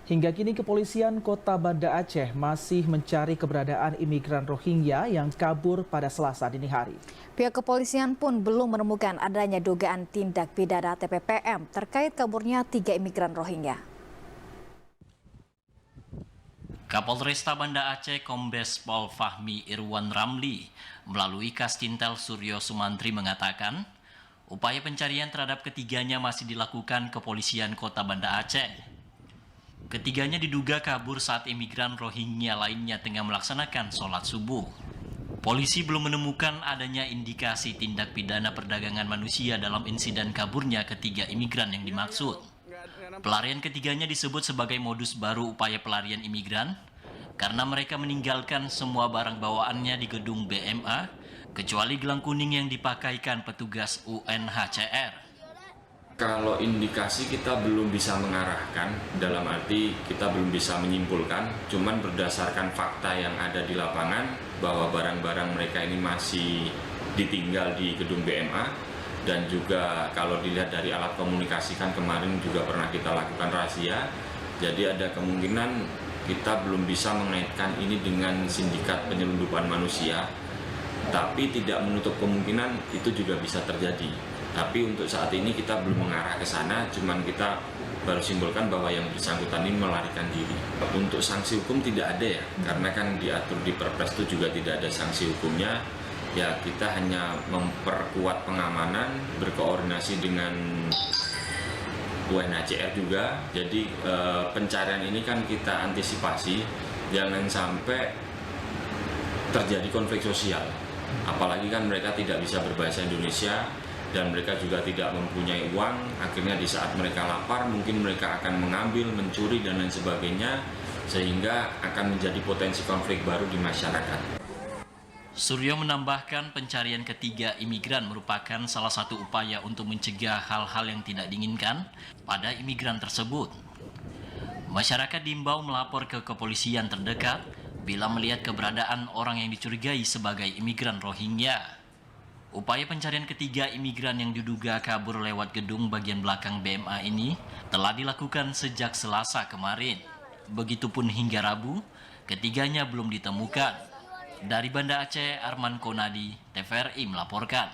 Hingga kini kepolisian Kota Banda Aceh masih mencari keberadaan imigran Rohingya yang kabur pada Selasa dini hari. Pihak kepolisian pun belum menemukan adanya dugaan tindak pidana TPPM terkait kaburnya 3 imigran Rohingya. Kapolresta Banda Aceh Kombes Pol Fahmi Irwan Ramli melalui Kastintel Suryo Sumantri mengatakan, upaya pencarian terhadap ketiganya masih dilakukan kepolisian Kota Banda Aceh. Ketiganya diduga kabur saat imigran Rohingya lainnya tengah melaksanakan sholat subuh. Polisi belum menemukan adanya indikasi tindak pidana perdagangan manusia dalam insiden kaburnya ketiga imigran yang dimaksud. Pelarian ketiganya disebut sebagai modus baru upaya pelarian imigran karena mereka meninggalkan semua barang bawaannya di gedung BMA kecuali gelang kuning yang dipakaikan petugas UNHCR. Kalau indikasi kita belum bisa mengarahkan, dalam arti kita belum bisa menyimpulkan, cuman berdasarkan fakta yang ada di lapangan bahwa barang-barang mereka ini masih ditinggal di gedung BMA, dan juga kalau dilihat dari alat komunikasi kan kemarin juga pernah kita lakukan razia, jadi ada kemungkinan kita belum bisa mengaitkan ini dengan sindikat penyelundupan manusia, tapi tidak menutup kemungkinan itu juga bisa terjadi. Tapi untuk saat ini kita belum mengarah ke sana, cuman kita baru simpulkan bahwa yang bersangkutan ini melarikan diri. Untuk sanksi hukum tidak ada ya, karena kan diatur di Perpres itu juga tidak ada sanksi hukumnya. Ya kita hanya memperkuat pengamanan, berkoordinasi dengan UNHCR juga. Jadi pencarian ini kan kita antisipasi, jangan sampai terjadi konflik sosial. Apalagi kan mereka tidak bisa berbahasa Indonesia, dan mereka juga tidak mempunyai uang, akhirnya di saat mereka lapar mungkin mereka akan mengambil, mencuri dan lain sebagainya, sehingga akan menjadi potensi konflik baru di masyarakat. Suryo menambahkan pencarian ketiga imigran merupakan salah satu upaya untuk mencegah hal-hal yang tidak diinginkan pada imigran tersebut. Masyarakat diimbau melapor ke kepolisian terdekat bila melihat keberadaan orang yang dicurigai sebagai imigran Rohingya. Upaya pencarian ketiga imigran yang diduga kabur lewat gedung bagian belakang BMA ini telah dilakukan sejak Selasa kemarin. Begitupun hingga Rabu, ketiganya belum ditemukan. Dari Banda Aceh, Arman Konadi, TVRI melaporkan.